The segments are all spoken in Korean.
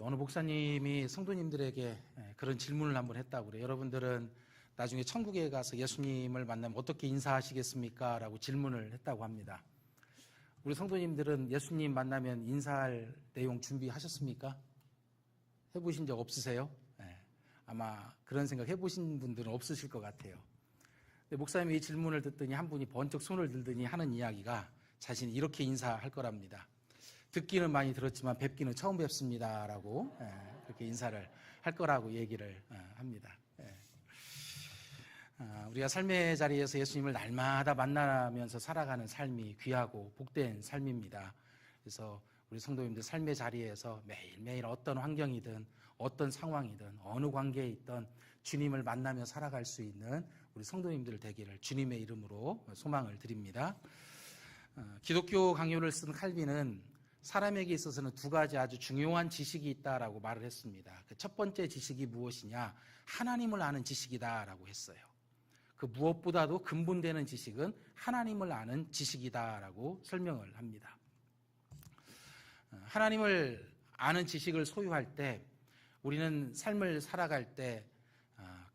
어느 목사님이 성도님들에게 그런 질문을 한번 했다고 그래요. 여러분들은 나중에 천국에 가서 예수님을 만나면 어떻게 인사하시겠습니까? 라고 질문을 했다고 합니다. 우리 성도님들은 예수님 만나면 인사할 내용 준비하셨습니까? 해보신 적 없으세요? 네. 아마 그런 생각 해보신 분들은 없으실 것 같아요. 근데 목사님이 이 질문을 듣더니 한 분이 번쩍 손을 들더니 하는 이야기가 자신이 이렇게 인사할 거랍니다. 듣기는 많이 들었지만 뵙기는 처음 뵙습니다 라고 그렇게 인사를 할 거라고 얘기를 합니다. 우리가 삶의 자리에서 예수님을 날마다 만나면서 살아가는 삶이 귀하고 복된 삶입니다. 그래서 우리 성도님들 삶의 자리에서 매일매일 어떤 환경이든 어떤 상황이든 어느 관계에 있든 주님을 만나며 살아갈 수 있는 우리 성도님들 되기를 주님의 이름으로 소망을 드립니다. 기독교 강요를 쓴 칼빈은 사람에게 있어서는 두 가지 아주 중요한 지식이 있다라고 말을 했습니다. 그 첫 번째 지식이 무엇이냐? 하나님을 아는 지식이다라고 했어요. 그 무엇보다도 근본되는 지식은 하나님을 아는 지식이다라고 설명을 합니다. 하나님을 아는 지식을 소유할 때 우리는 삶을 살아갈 때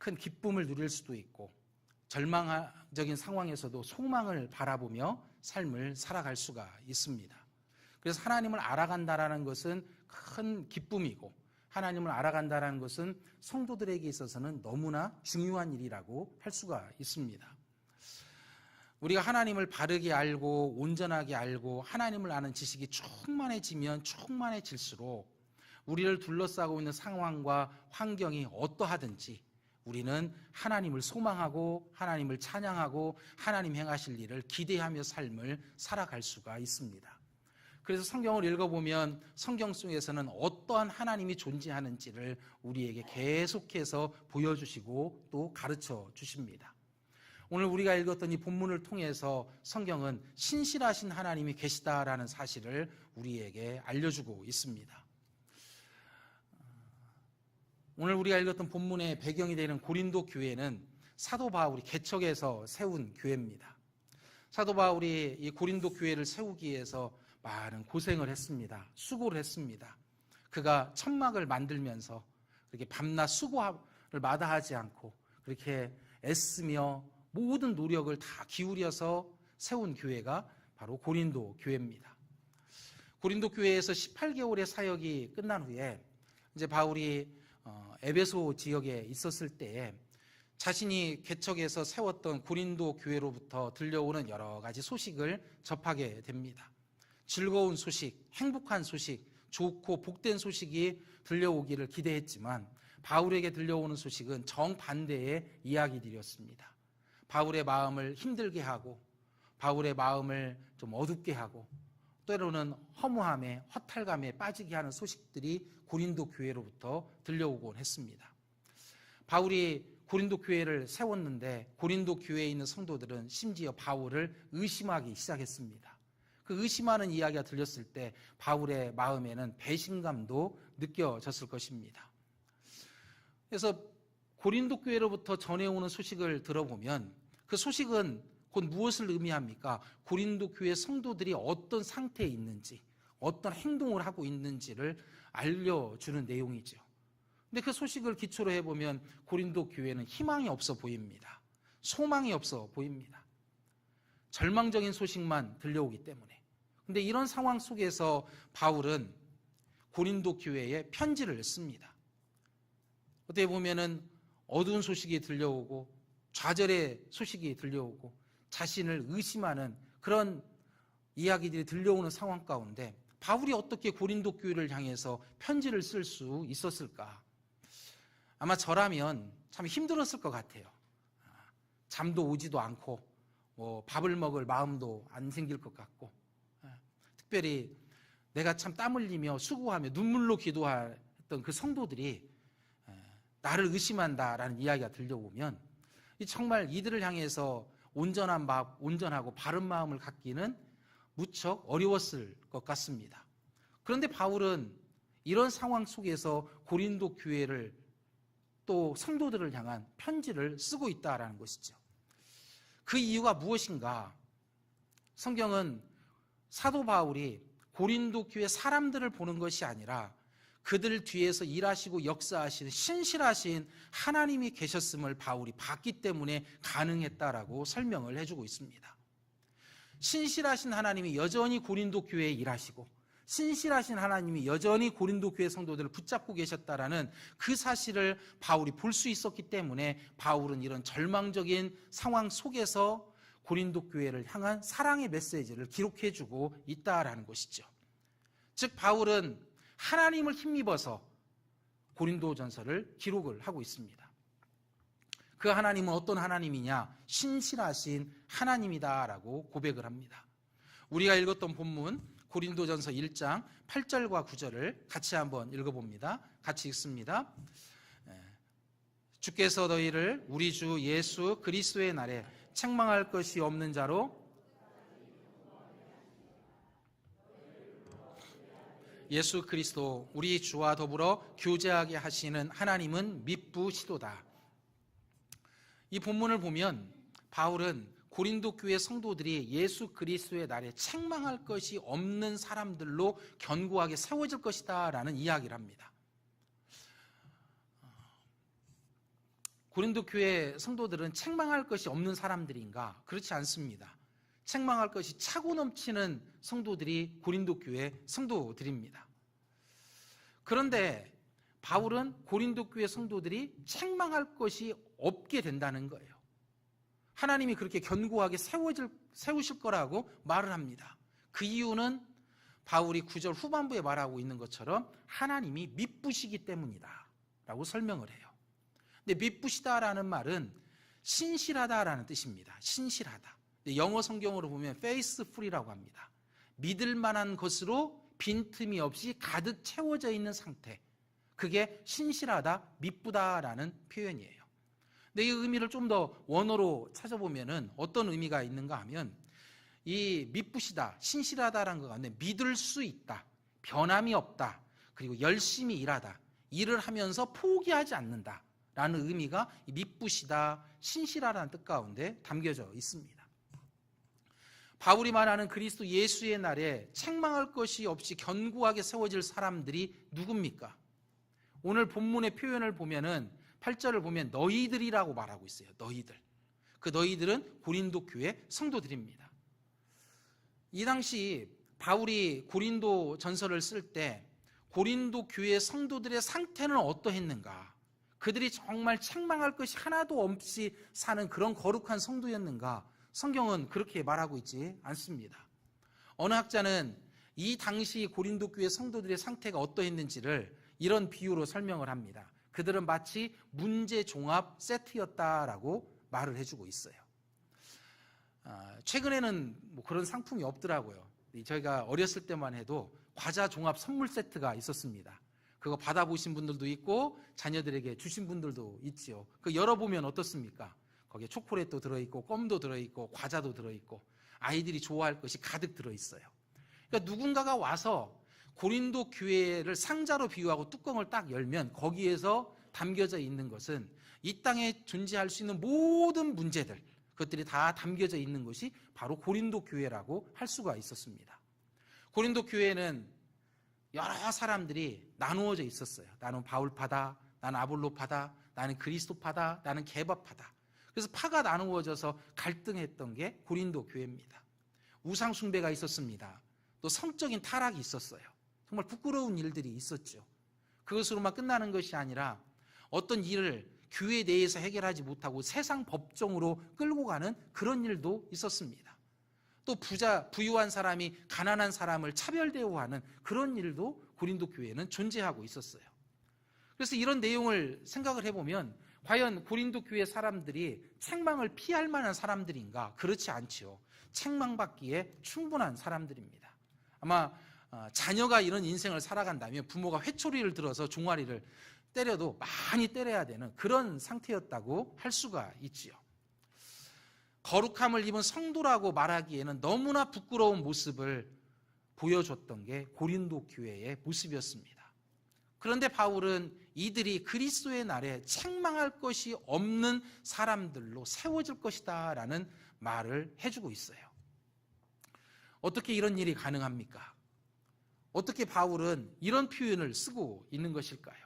큰 기쁨을 누릴 수도 있고 절망적인 상황에서도 소망을 바라보며 삶을 살아갈 수가 있습니다. 그래서 하나님을 알아간다라는 것은 큰 기쁨이고 하나님을 알아간다라는 것은 성도들에게 있어서는 너무나 중요한 일이라고 할 수가 있습니다. 우리가 하나님을 바르게 알고 온전하게 알고 하나님을 아는 지식이 충만해지면 충만해질수록 우리를 둘러싸고 있는 상황과 환경이 어떠하든지 우리는 하나님을 소망하고 하나님을 찬양하고 하나님 행하실 일을 기대하며 삶을 살아갈 수가 있습니다. 그래서 성경을 읽어보면 성경 속에서는 어떠한 하나님이 존재하는지를 우리에게 계속해서 보여주시고 또 가르쳐 주십니다. 오늘 우리가 읽었던 이 본문을 통해서 성경은 신실하신 하나님이 계시다라는 사실을 우리에게 알려주고 있습니다. 오늘 우리가 읽었던 본문의 배경이 되는 고린도 교회는 사도 바울이 개척해서 세운 교회입니다. 사도 바울이 이 고린도 교회를 세우기 위해서 많은 고생을 했습니다. 수고를 했습니다. 그가 천막을 만들면서 그렇게 밤낮 수고를 마다하지 않고 그렇게 애쓰며 모든 노력을 다 기울여서 세운 교회가 바로 고린도 교회입니다. 고린도 교회에서 18개월의 사역이 끝난 후에 이제 바울이 에베소 지역에 있었을 때에 자신이 개척해서 세웠던 고린도 교회로부터 들려오는 여러 가지 소식을 접하게 됩니다. 즐거운 소식, 행복한 소식, 좋고 복된 소식이 들려오기를 기대했지만 바울에게 들려오는 소식은 정반대의 이야기들이었습니다. 바울의 마음을 힘들게 하고 바울의 마음을 좀 어둡게 하고 때로는 허무함에 허탈감에 빠지게 하는 소식들이 고린도 교회로부터 들려오곤 했습니다. 바울이 고린도 교회를 세웠는데 고린도 교회에 있는 성도들은 심지어 바울을 의심하기 시작했습니다. 그 의심하는 이야기가 들렸을 때 바울의 마음에는 배신감도 느껴졌을 것입니다. 그래서 고린도 교회로부터 전해오는 소식을 들어보면 그 소식은 곧 무엇을 의미합니까? 고린도 교회 성도들이 어떤 상태에 있는지, 어떤 행동을 하고 있는지를 알려주는 내용이죠. 근데 그 소식을 기초로 해보면 고린도 교회는 희망이 없어 보입니다. 소망이 없어 보입니다. 절망적인 소식만 들려오기 때문에. 근데 이런 상황 속에서 바울은 고린도 교회에 편지를 씁니다. 어떻게 보면은 어두운 소식이 들려오고 좌절의 소식이 들려오고 자신을 의심하는 그런 이야기들이 들려오는 상황 가운데 바울이 어떻게 고린도 교회를 향해서 편지를 쓸 수 있었을까? 아마 저라면 참 힘들었을 것 같아요. 잠도 오지도 않고 밥을 먹을 마음도 안 생길 것 같고 특별히 내가 참 땀 흘리며 수고하며 눈물로 기도했던 그 성도들이 나를 의심한다라는 이야기가 들려오면 정말 이들을 향해서 온전하고 바른 마음을 갖기는 무척 어려웠을 것 같습니다. 그런데 바울은 이런 상황 속에서 고린도 교회를 또 성도들을 향한 편지를 쓰고 있다라는 것이죠. 그 이유가 무엇인가? 성경은 사도 바울이 고린도 교회 사람들을 보는 것이 아니라 그들 뒤에서 일하시고 역사하시는 신실하신 하나님이 계셨음을 바울이 봤기 때문에 가능했다라고 설명을 해주고 있습니다. 신실하신 하나님이 여전히 고린도 교회에 일하시고 신실하신 하나님이 여전히 고린도 교회 성도들을 붙잡고 계셨다라는 그 사실을 바울이 볼 수 있었기 때문에 바울은 이런 절망적인 상황 속에서 고린도 교회를 향한 사랑의 메시지를 기록해주고 있다라는 것이죠. 즉 바울은 하나님을 힘입어서 고린도전서를 기록을 하고 있습니다. 그 하나님은 어떤 하나님이냐? 신실하신 하나님이다라고 고백을 합니다. 우리가 읽었던 본문 고린도전서 1장 8절과 9절을 같이 한번 읽어봅니다. 같이 읽습니다. 주께서 너희를 우리 주 예수 그리스도의 날에 책망할 것이 없는 자로 예수 그리스도 우리 주와 더불어 교제하게 하시는 하나님은 미쁘시도다. 이 본문을 보면 바울은 고린도 교회 성도들이 예수 그리스도의 날에 책망할 것이 없는 사람들로 견고하게 세워질 것이다 라는 이야기를 합니다. 고린도 교회 성도들은 책망할 것이 없는 사람들인가? 그렇지 않습니다. 책망할 것이 차고 넘치는 성도들이 고린도 교회 성도들입니다. 그런데 바울은 고린도 교회 성도들이 책망할 것이 없게 된다는 거예요. 하나님이 그렇게 견고하게 세우실 거라고 말을 합니다. 그 이유는 바울이 9절 후반부에 말하고 있는 것처럼 하나님이 미쁘시기 때문이다 라고 설명을 해요. 근데 미쁘시다라는 말은 신실하다라는 뜻입니다. 신실하다. 영어 성경으로 보면 faithful이라고 합니다. 믿을 만한 것으로 빈틈이 없이 가득 채워져 있는 상태. 그게 신실하다, 미쁘다라는 표현이에요. 근데 이 의미를 좀 더 원어로 찾아보면은 어떤 의미가 있는가 하면 이 미쁘시다, 신실하다라는 것 같네. 믿을 수 있다, 변함이 없다, 그리고 열심히 일하다, 일을 하면서 포기하지 않는다 라는 의미가 미쁘시다, 신실하다는 뜻 가운데 담겨져 있습니다. 바울이 말하는 그리스도 예수의 날에 책망할 것이 없이 견고하게 세워질 사람들이 누굽니까? 오늘 본문의 표현을 보면은 8절을 보면 너희들이라고 말하고 있어요. 너희들. 그 너희들은 고린도 교회 성도들입니다. 이 당시 바울이 고린도 전서를 쓸 때 고린도 교회 성도들의 상태는 어떠했는가? 그들이 정말 책망할 것이 하나도 없이 사는 그런 거룩한 성도였는가? 성경은 그렇게 말하고 있지 않습니다. 어느 학자는 이 당시 고린도 교회 성도들의 상태가 어떠했는지를 이런 비유로 설명을 합니다. 그들은 마치 문제 종합 세트였다라고 말을 해주고 있어요. 최근에는 뭐 그런 상품이 없더라고요. 저희가 어렸을 때만 해도 과자 종합 선물 세트가 있었습니다. 그거 받아보신 분들도 있고 자녀들에게 주신 분들도 있지요. 그 열어보면 어떻습니까? 거기에 초콜릿도 들어있고 껌도 들어있고 과자도 들어있고 아이들이 좋아할 것이 가득 들어있어요. 그러니까 누군가가 와서 고린도 교회를 상자로 비유하고 뚜껑을 딱 열면 거기에서 담겨져 있는 것은 이 땅에 존재할 수 있는 모든 문제들, 그것들이 다 담겨져 있는 것이 바로 고린도 교회라고 할 수가 있었습니다. 고린도 교회는 여러 사람들이 나누어져 있었어요. 나는 바울파다, 나는 아볼로파다, 나는 그리스도파다, 나는 게바파다. 그래서 파가 나누어져서 갈등했던 게 고린도 교회입니다. 우상 숭배가 있었습니다. 또 성적인 타락이 있었어요. 정말 부끄러운 일들이 있었죠. 그것으로만 끝나는 것이 아니라 어떤 일을 교회 내에서 해결하지 못하고 세상 법정으로 끌고 가는 그런 일도 있었습니다. 또 부유한 사람이 가난한 사람을 차별 대우하는 그런 일도 고린도 교회는 존재하고 있었어요. 그래서 이런 내용을 생각을 해보면 과연 고린도 교회 사람들이 책망을 피할 만한 사람들인가? 그렇지 않지요. 책망받기에 충분한 사람들입니다. 아마 자녀가 이런 인생을 살아간다면 부모가 회초리를 들어서 종아리를 때려도 많이 때려야 되는 그런 상태였다고 할 수가 있지요. 거룩함을 입은 성도라고 말하기에는 너무나 부끄러운 모습을 보여줬던 게 고린도 교회의 모습이었습니다. 그런데 바울은 이들이 그리스도의 날에 책망할 것이 없는 사람들로 세워질 것이다 라는 말을 해주고 있어요. 어떻게 이런 일이 가능합니까? 어떻게 바울은 이런 표현을 쓰고 있는 것일까요?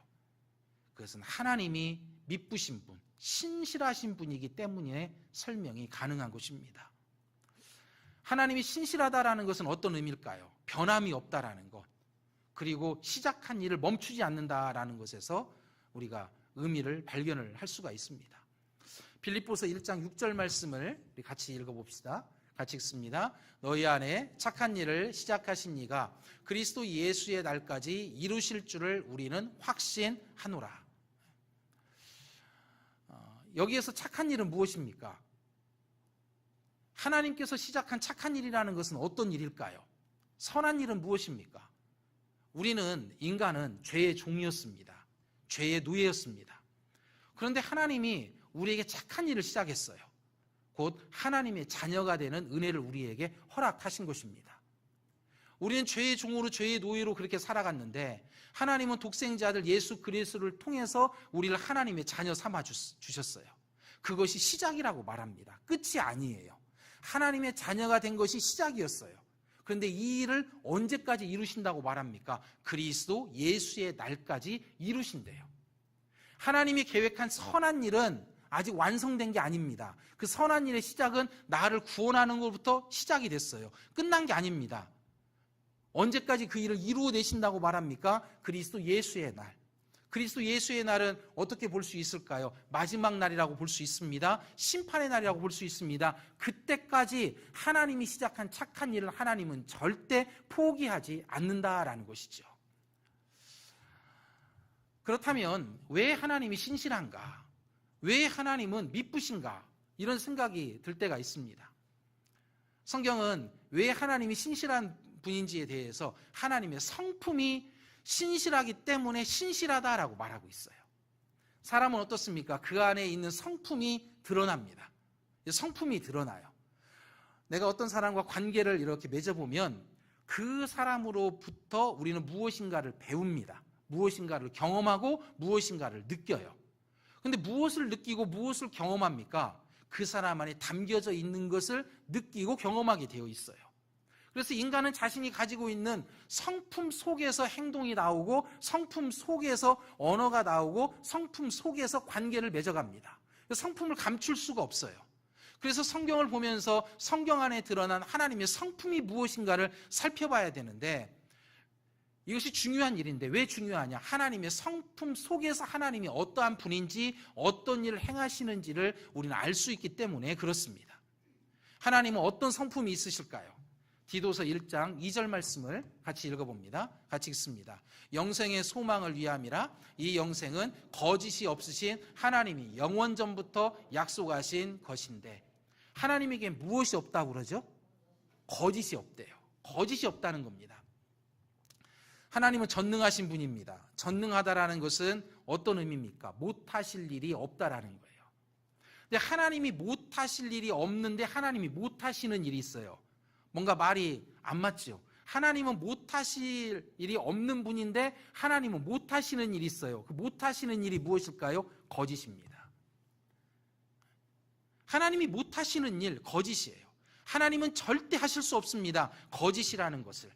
그것은 하나님이 미쁘신 분, 신실하신 분이기 때문에 설명이 가능한 것입니다. 하나님이 신실하다라는 것은 어떤 의미일까요? 변함이 없다라는 것, 그리고 시작한 일을 멈추지 않는다라는 것에서 우리가 의미를 발견을 할 수가 있습니다. 빌립보서 1장 6절 말씀을 우리 같이 읽어봅시다. 같이 읽습니다. 너희 안에 착한 일을 시작하신 이가 그리스도 예수의 날까지 이루실 줄을 우리는 확신하노라. 여기에서 착한 일은 무엇입니까? 하나님께서 시작한 착한 일이라는 것은 어떤 일일까요? 선한 일은 무엇입니까? 우리는, 인간은 죄의 종이었습니다. 죄의 노예였습니다. 그런데 하나님이 우리에게 착한 일을 시작했어요. 곧 하나님의 자녀가 되는 은혜를 우리에게 허락하신 것입니다. 우리는 죄의 종으로, 죄의 노예로 그렇게 살아갔는데 하나님은 독생자 아들 예수 그리스도를 통해서 우리를 하나님의 자녀 삼아 주셨어요. 그것이 시작이라고 말합니다. 끝이 아니에요. 하나님의 자녀가 된 것이 시작이었어요. 그런데 이 일을 언제까지 이루신다고 말합니까? 그리스도 예수의 날까지 이루신대요. 하나님이 계획한 선한 일은 아직 완성된 게 아닙니다. 그 선한 일의 시작은 나를 구원하는 것부터 시작이 됐어요. 끝난 게 아닙니다. 언제까지 그 일을 이루어내신다고 말합니까? 그리스도 예수의 날. 그리스도 예수의 날은 어떻게 볼 수 있을까요? 마지막 날이라고 볼 수 있습니다. 심판의 날이라고 볼 수 있습니다. 그때까지 하나님이 시작한 착한 일을 하나님은 절대 포기하지 않는다라는 것이죠. 그렇다면 왜 하나님이 신실한가? 왜 하나님은 미쁘신가? 이런 생각이 들 때가 있습니다. 성경은 왜 하나님이 신실한 분인지에 대해서 하나님의 성품이 신실하기 때문에 신실하다라고 말하고 있어요. 사람은 어떻습니까? 그 안에 있는 성품이 드러납니다. 성품이 드러나요. 내가 어떤 사람과 관계를 이렇게 맺어보면 그 사람으로부터 우리는 무엇인가를 배웁니다. 무엇인가를 경험하고 무엇인가를 느껴요. 그런데 무엇을 느끼고 무엇을 경험합니까? 그 사람 안에 담겨져 있는 것을 느끼고 경험하게 되어 있어요. 그래서 인간은 자신이 가지고 있는 성품 속에서 행동이 나오고 성품 속에서 언어가 나오고 성품 속에서 관계를 맺어갑니다. 성품을 감출 수가 없어요. 그래서 성경을 보면서 성경 안에 드러난 하나님의 성품이 무엇인가를 살펴봐야 되는데 이것이 중요한 일인데 왜 중요하냐? 하나님의 성품 속에서 하나님이 어떠한 분인지 어떤 일을 행하시는지를 우리는 알 수 있기 때문에 그렇습니다. 하나님은 어떤 성품이 있으실까요? 디도서 1장 2절 말씀을 같이 읽어봅니다. 같이 읽습니다. 영생의 소망을 위함이라 이 영생은 거짓이 없으신 하나님이 영원전부터 약속하신 것인데 하나님에게 무엇이 없다고 그러죠? 거짓이 없대요. 거짓이 없다는 겁니다. 하나님은 전능하신 분입니다. 전능하다라는 것은 어떤 의미입니까? 못하실 일이 없다라는 거예요. 근데 하나님이 못하실 일이 없는데 하나님이 못하시는 일이 있어요. 뭔가 말이 안 맞죠? 하나님은 못하실 일이 없는 분인데 하나님은 못하시는 일이 있어요. 그 못하시는 일이 무엇일까요? 거짓입니다. 하나님이 못하시는 일, 거짓이에요. 하나님은 절대 하실 수 없습니다. 거짓이라는 것을.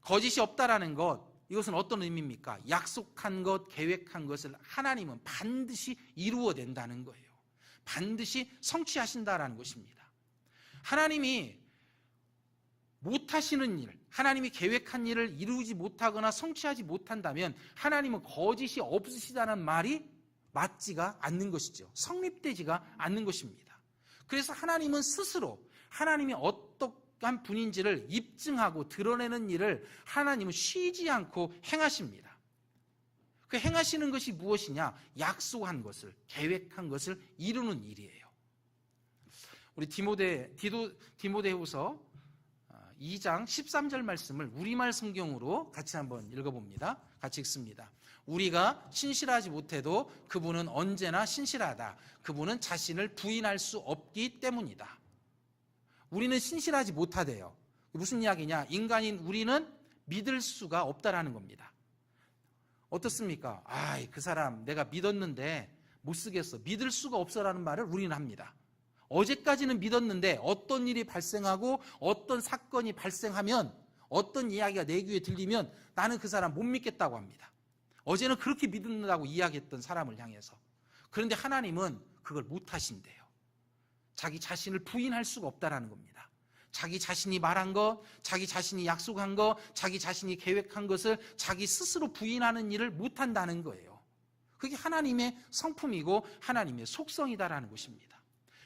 거짓이 없다라는 것, 이것은 어떤 의미입니까? 약속한 것, 계획한 것을 하나님은 반드시 이루어낸다는 거예요. 반드시 성취하신다라는 것입니다. 하나님이 못하시는 일, 하나님이 계획한 일을 이루지 못하거나 성취하지 못한다면 하나님은 거짓이 없으시다는 말이 맞지가 않는 것이죠. 성립되지가 않는 것입니다. 그래서 하나님은 스스로 하나님이 어떠한 분인지를 입증하고 드러내는 일을 하나님은 쉬지 않고 행하십니다. 그 행하시는 것이 무엇이냐? 약속한 것을, 계획한 것을 이루는 일이에요. 우리 디모데후서 2장 13절 말씀을 우리말 성경으로 같이 한번 읽어봅니다. 같이 읽습니다. 우리가 신실하지 못해도 그분은 언제나 신실하다. 그분은 자신을 부인할 수 없기 때문이다. 우리는 신실하지 못하대요. 무슨 이야기냐? 인간인 우리는 믿을 수가 없다라는 겁니다. 어떻습니까? 그 사람 내가 믿었는데 못 쓰겠어. 믿을 수가 없어라는 말을 우리는 합니다. 어제까지는 믿었는데 어떤 일이 발생하고 어떤 사건이 발생하면 어떤 이야기가 내 귀에 들리면 나는 그 사람 못 믿겠다고 합니다. 어제는 그렇게 믿는다고 이야기했던 사람을 향해서. 그런데 하나님은 그걸 못 하신대요. 자기 자신을 부인할 수가 없다라는 겁니다. 자기 자신이 말한 것, 자기 자신이 약속한 것, 자기 자신이 계획한 것을 자기 스스로 부인하는 일을 못 한다는 거예요. 그게 하나님의 성품이고 하나님의 속성이다라는 것입니다.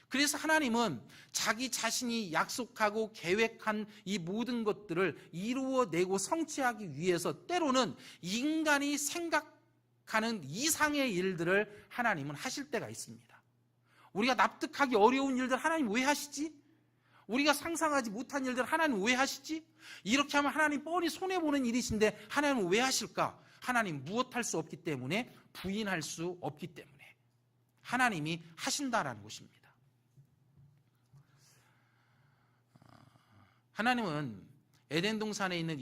그래서 하나님은 자기 자신이 약속하고 계획한 이 모든 것들을 이루어내고 성취하기 위해서 때로는 인간이 생각하는 이상의 일들을 하나님은 하실 때가 있습니다. 우리가 납득하기 어려운 일들 하나님 왜 하시지? 우리가 상상하지 못한 일들 하나님 왜 하시지? 이렇게 하면 하나님 뻔히 손해보는 일이신데 하나님은 왜 하실까? 하나님 무엇할 수 없기 때문에, 부인할 수 없기 때문에 하나님이 하신다라는 것입니다. 하나님은 에덴 동산에 있는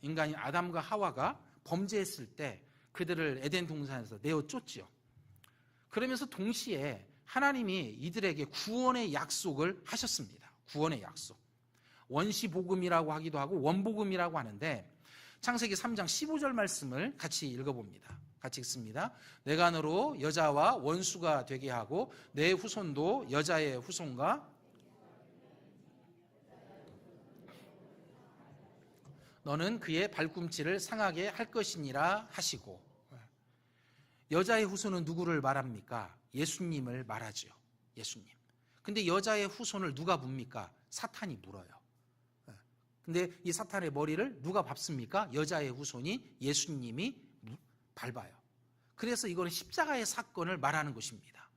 인간인 아담과 하와가 범죄했을 때 그들을 에덴 동산에서 내어쫓지요. 그러면서 동시에 하나님이 이들에게 구원의 약속을 하셨습니다. 구원의 약속. 원시복음이라고 하기도 하고 원복음이라고 하는데, 창세기 3장 15절 말씀을 같이 읽어봅니다. 같이 읽습니다. 내가 너로 여자와 원수가 되게 하고 내 후손도 여자의 후손과 너는 그의 발꿈치를 상하게 할 것이니라 하시고. 여자의 후손은 누구를 말합니까? 예수님을 말하죠. 예수님. 근데 여자의 후손을 누가 묻습니까? 사탄이 물어요. 근데 이 사탄의 머리를 누가 밟습니까? 여자의 후손이 예수님이 밟아요. 그래서 이거는 십자가의 사건을 말하는 것입니다.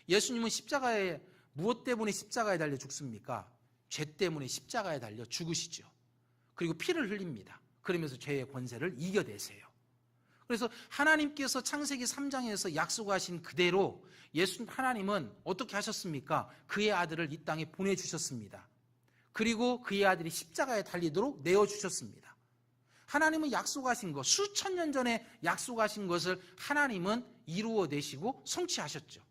예수님은 십자가에, 무엇 때문에 십자가에 달려 죽습니까? 죄 때문에 십자가에 달려 죽으시죠. 그리고 피를 흘립니다. 그러면서 죄의 권세를 이겨내세요. 그래서 하나님께서 창세기 3장에서 약속하신 그대로 하나님은 어떻게 하셨습니까? 그의 아들을 이 땅에 보내주셨습니다. 그리고 그의 아들이 십자가에 달리도록 내어주셨습니다. 하나님은 약속하신 것, 수천 년 전에 약속하신 것을 하나님은 이루어내시고 성취하셨죠.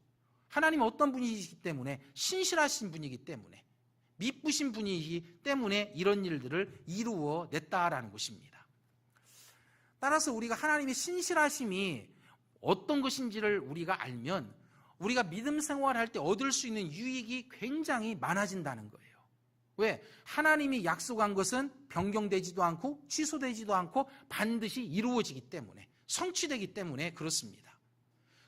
하나님은 어떤 분이시기 때문에? 신실하신 분이기 때문에, 미쁘신 분이기 때문에 이런 일들을 이루어냈다라는 것입니다. 따라서 우리가 하나님의 신실하심이 어떤 것인지를 우리가 알면 우리가 믿음 생활할 때 얻을 수 있는 유익이 굉장히 많아진다는 거예요. 왜? 하나님이 약속한 것은 변경되지도 않고 취소되지도 않고 반드시 이루어지기 때문에, 성취되기 때문에 그렇습니다.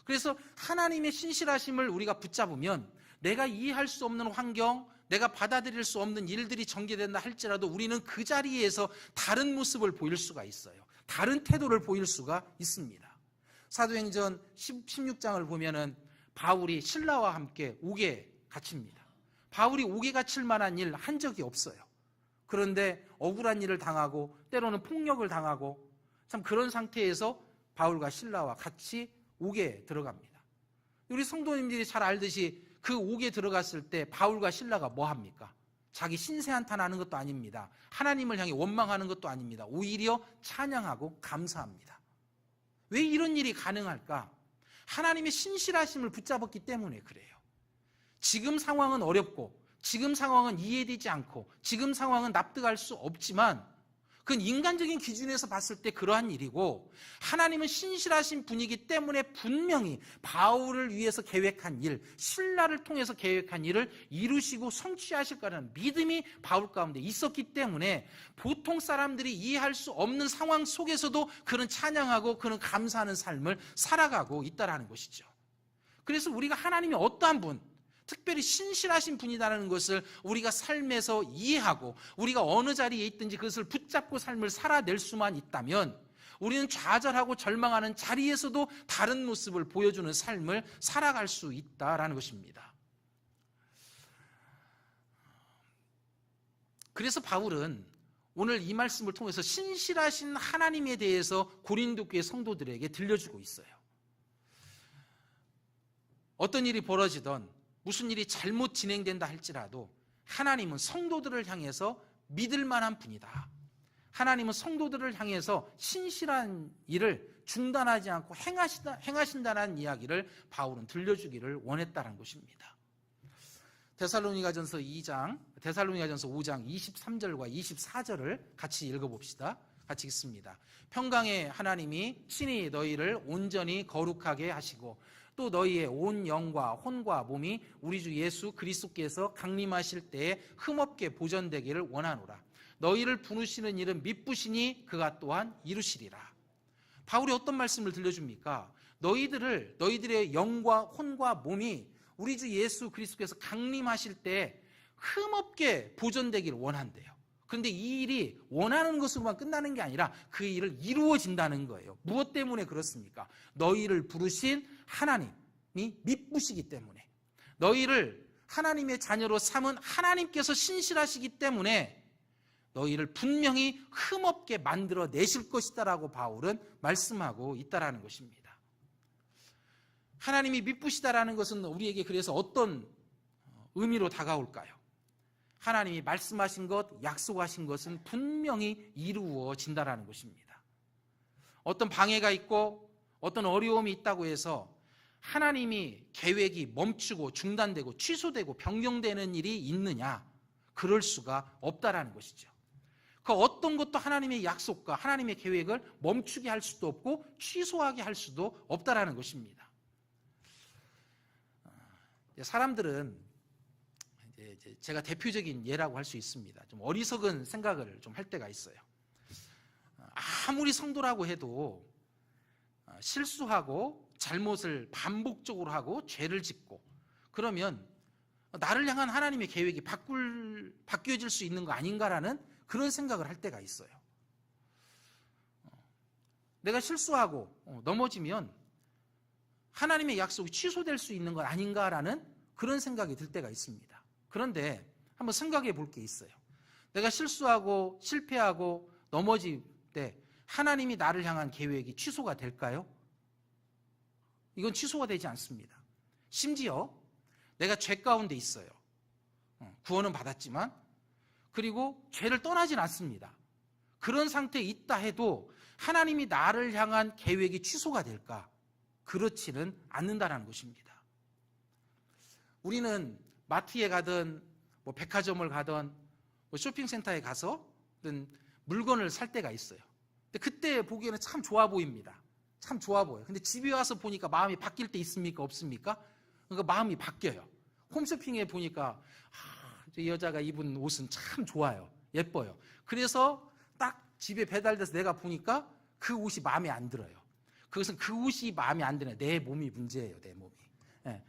그래서 하나님의 신실하심을 우리가 붙잡으면 내가 이해할 수 없는 환경, 내가 받아들일 수 없는 일들이 전개된다 할지라도 우리는 그 자리에서 다른 모습을 보일 수가 있어요. 다른 태도를 보일 수가 있습니다. 사도행전 16장을 보면은 바울이 신라와 함께 옥에 갇힙니다. 바울이 옥에 갇힐 만한 일 한 적이 없어요. 그런데 억울한 일을 당하고 때로는 폭력을 당하고 참 그런 상태에서 바울과 신라와 같이 옥에 들어갑니다. 우리 성도님들이 잘 알듯이 그 옥에 들어갔을 때 바울과 신라가 뭐 합니까? 자기 신세 한탄하는 것도 아닙니다. 하나님을 향해 원망하는 것도 아닙니다. 오히려 찬양하고 감사합니다. 왜 이런 일이 가능할까? 하나님의 신실하심을 붙잡았기 때문에 그래요. 지금 상황은 어렵고, 지금 상황은 이해되지 않고, 지금 상황은 납득할 수 없지만 그건 인간적인 기준에서 봤을 때 그러한 일이고, 하나님은 신실하신 분이기 때문에 분명히 바울을 위해서 계획한 일, 신라를 통해서 계획한 일을 이루시고 성취하실 거라는 믿음이 바울 가운데 있었기 때문에 보통 사람들이 이해할 수 없는 상황 속에서도 그런 찬양하고 그런 감사하는 삶을 살아가고 있다는 것이죠. 그래서 우리가 하나님이 어떠한 분, 특별히 신실하신 분이라는 것을 우리가 삶에서 이해하고 우리가 어느 자리에 있든지 그것을 붙잡고 삶을 살아낼 수만 있다면 우리는 좌절하고 절망하는 자리에서도 다른 모습을 보여주는 삶을 살아갈 수 있다라는 것입니다. 그래서 바울은 오늘 이 말씀을 통해서 신실하신 하나님에 대해서 고린도 교회 성도들에게 들려주고 있어요. 어떤 일이 벌어지던 무슨 일이 잘못 진행된다 할지라도 하나님은 성도들을 향해서 믿을 만한 분이다. 하나님은 성도들을 향해서 신실한 일을 중단하지 않고 행하신다는 이야기를 바울은 들려주기를 원했다는 것입니다. 데살로니가전서 5장 23절과 24절을 같이 읽어봅시다. 같이 읽습니다. 평강의 하나님이 친히 너희를 온전히 거룩하게 하시고 또 너희의 온 영과 혼과 몸이 우리 주 예수 그리스도께서 강림하실 때에 흠없게 보존되기를 원하노라. 너희를 부르시는 일은 미쁘시니 그가 또한 이루시리라. 바울이 어떤 말씀을 들려줍니까? 너희들의 영과 혼과 몸이 우리 주 예수 그리스도께서 강림하실 때 흠없게 보존되기를 원한대요. 그런데 이 일이 원하는 것으로만 끝나는 게 아니라 그 일을 이루어진다는 거예요. 무엇 때문에 그렇습니까? 너희를 부르신 하나님이 미쁘시기 때문에, 너희를 하나님의 자녀로 삼은 하나님께서 신실하시기 때문에 너희를 분명히 흠없게 만들어 내실 것이다라고 바울은 말씀하고 있다라는 것입니다. 하나님이 미쁘시다라는 것은 우리에게 그래서 어떤 의미로 다가올까요? 하나님이 말씀하신 것, 약속하신 것은 분명히 이루어진다라는 것입니다. 어떤 방해가 있고 어떤 어려움이 있다고 해서 하나님이 계획이 멈추고 중단되고 취소되고 변경되는 일이 있느냐? 그럴 수가 없다라는 것이죠. 그 어떤 것도 하나님의 약속과 하나님의 계획을 멈추게 할 수도 없고 취소하게 할 수도 없다라는 것입니다. 사람들은 제가 대표적인 예라고 할 수 있습니다. 좀 어리석은 생각을 좀 할 때가 있어요. 아무리 성도라고 해도 실수하고 잘못을 반복적으로 하고 죄를 짓고 그러면 나를 향한 하나님의 계획이 바뀌어질 수 있는 거 아닌가라는 그런 생각을 할 때가 있어요. 내가 실수하고 넘어지면 하나님의 약속이 취소될 수 있는 것 아닌가라는 그런 생각이 들 때가 있습니다. 그런데 한번 생각해 볼 게 있어요. 내가 실수하고 실패하고 넘어질 때 하나님이 나를 향한 계획이 취소가 될까요? 이건 취소가 되지 않습니다. 심지어 내가 죄 가운데 있어요. 구원은 받았지만 그리고 죄를 떠나진 않습니다. 그런 상태에 있다 해도 하나님이 나를 향한 계획이 취소가 될까? 그렇지는 않는다는 것입니다. 우리는 마트에 가든 백화점을 가든 쇼핑센터에 가서 물건을 살 때가 있어요. 근데 그때 보기에는 참 좋아 보입니다. 참 좋아 보여요. 근데 집에 와서 보니까 마음이 바뀔 때 있습니까? 없습니까? 그러니까 마음이 바뀌어요. 홈쇼핑에 보니까 이 여자가 입은 옷은 참 좋아요. 예뻐요. 그래서 딱 집에 배달돼서 내가 보니까 그 옷이 마음에 안 들어요. 그것은 그 옷이 마음에 안 드네. 내 몸이 문제예요. 내 몸이.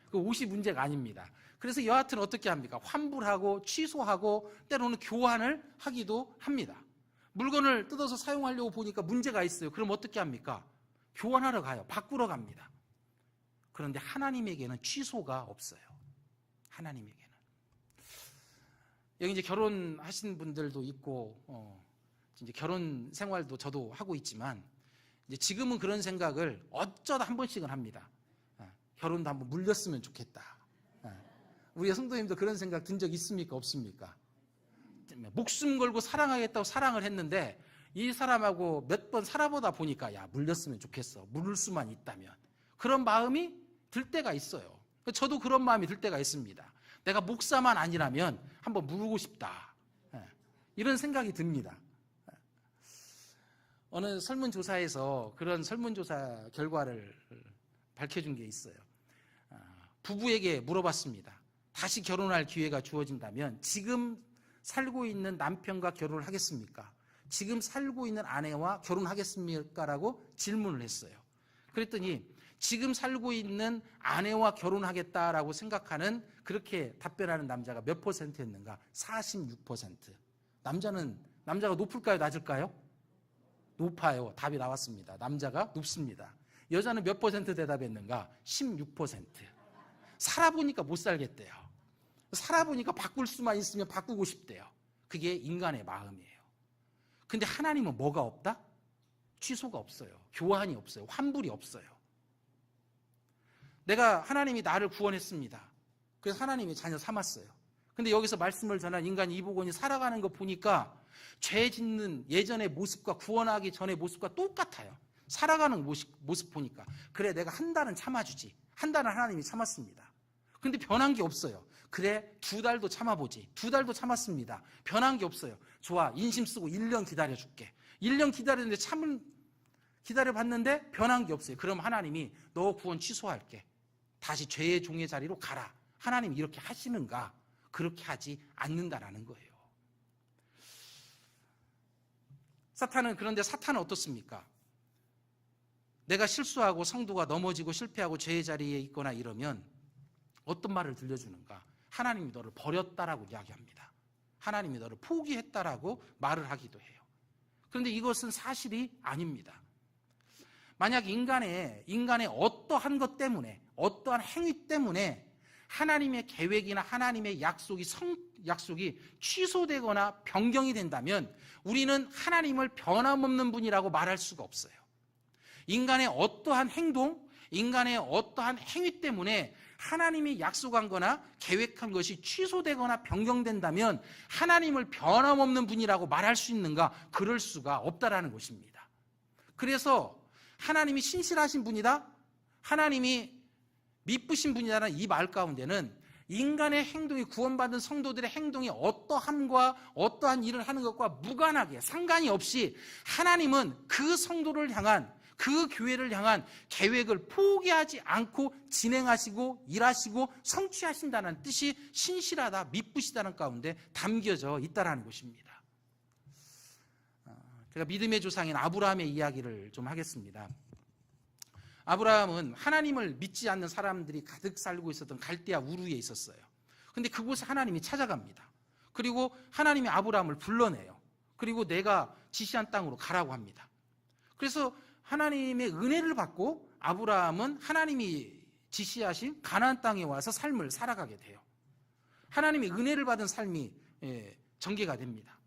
그 옷이 문제가 아닙니다. 그래서 여하튼 어떻게 합니까? 환불하고 취소하고 때로는 교환을 하기도 합니다. 물건을 뜯어서 사용하려고 보니까 문제가 있어요. 그럼 어떻게 합니까? 교환하러 가요. 바꾸러 갑니다. 그런데 하나님에게는 취소가 없어요. 하나님에게는. 여기 이제 결혼하신 분들도 있고, 이제 결혼 생활도 저도 하고 있지만, 이제 지금은 그런 생각을 어쩌다 한 번씩은 합니다. 결혼도 한번 물렸으면 좋겠다. 우리 성도님도 그런 생각 든 적 있습니까? 없습니까? 목숨 걸고 사랑하겠다고 사랑을 했는데 이 사람하고 몇 번 살아보다 보니까 야, 물렸으면 좋겠어. 물을 수만 있다면. 그런 마음이 들 때가 있어요. 저도 그런 마음이 들 때가 있습니다. 내가 목사만 아니라면 한번 물고 싶다. 이런 생각이 듭니다. 어느 설문조사에서 그런 설문조사 결과를 밝혀준 게 있어요. 부부에게 물어봤습니다. 다시 결혼할 기회가 주어진다면 지금 살고 있는 남편과 결혼을 하겠습니까? 지금 살고 있는 아내와 결혼하겠습니까? 라고 질문을 했어요. 그랬더니 지금 살고 있는 아내와 결혼하겠다라고 생각하는 그렇게 답변하는 남자가 몇 %였는가? 46%. 남자가 높을까요? 낮을까요? 높아요. 답이 나왔습니다. 남자가 높습니다. 여자는 몇 % 대답했는가? 16%. 살아보니까 못 살겠대요. 살아보니까 바꿀 수만 있으면 바꾸고 싶대요. 그게 인간의 마음이에요. 근데 하나님은 뭐가 없다? 취소가 없어요. 교환이 없어요. 환불이 없어요. 내가 하나님이 나를 구원했습니다. 그래서 하나님이 자녀 삼았어요. 근데 여기서 말씀을 전한 인간 이복원이 살아가는 거 보니까 죄 짓는 예전의 모습과 구원하기 전의 모습과 똑같아요. 살아가는 모습 보니까 그래 내가 한 달은 참아주지. 한 달은 하나님이 참았습니다. 근데 변한 게 없어요. 그래 2달도 참아보지. 2달도 참았습니다. 변한 게 없어요. 좋아, 인심 쓰고 1년 기다려줄게. 1년 기다렸는데 기다려봤는데 변한 게 없어요. 그럼 하나님이 너 구원 취소할게. 다시 죄의 종의 자리로 가라. 하나님이 이렇게 하시는가? 그렇게 하지 않는다라는 거예요. 그런데 사탄은 어떻습니까? 내가 실수하고 성도가 넘어지고 실패하고 죄의 자리에 있거나 이러면 어떤 말을 들려주는가? 하나님이 너를 버렸다라고 이야기합니다. 하나님이 너를 포기했다라고 말을 하기도 해요. 그런데 이것은 사실이 아닙니다. 만약 인간의 어떠한 것 때문에, 어떠한 행위 때문에 하나님의 계획이나 하나님의 약속이 취소되거나 변경이 된다면 우리는 하나님을 변함없는 분이라고 말할 수가 없어요. 인간의 어떠한 행동, 인간의 어떠한 행위 때문에 하나님이 약속한 거나 계획한 것이 취소되거나 변경된다면 하나님을 변함없는 분이라고 말할 수 있는가? 그럴 수가 없다라는 것입니다. 그래서 하나님이 신실하신 분이다, 하나님이 미쁘신 분이다라는 이 말 가운데는 인간의 행동이, 구원받은 성도들의 행동이 어떠한 일을 하는 것과 무관하게 상관이 없이 하나님은 그 성도를 향한, 그 교회를 향한 계획을 포기하지 않고 진행하시고 일하시고 성취하신다는 뜻이 신실하다, 미쁘시다는 가운데 담겨져 있다는 것입니다. 제가 믿음의 조상인 아브라함의 이야기를 좀 하겠습니다. 아브라함은 하나님을 믿지 않는 사람들이 가득 살고 있었던 갈대아 우르에 있었어요. 근데 그곳에 하나님이 찾아갑니다. 그리고 하나님이 아브라함을 불러내요. 그리고 내가 지시한 땅으로 가라고 합니다. 그래서 하나님의 은혜를 받고 아브라함은 하나님이 지시하신 가나안 땅에 와서 삶을 살아가게 돼요. 하나님의 은혜를 받은 삶이 전개가 됩니다.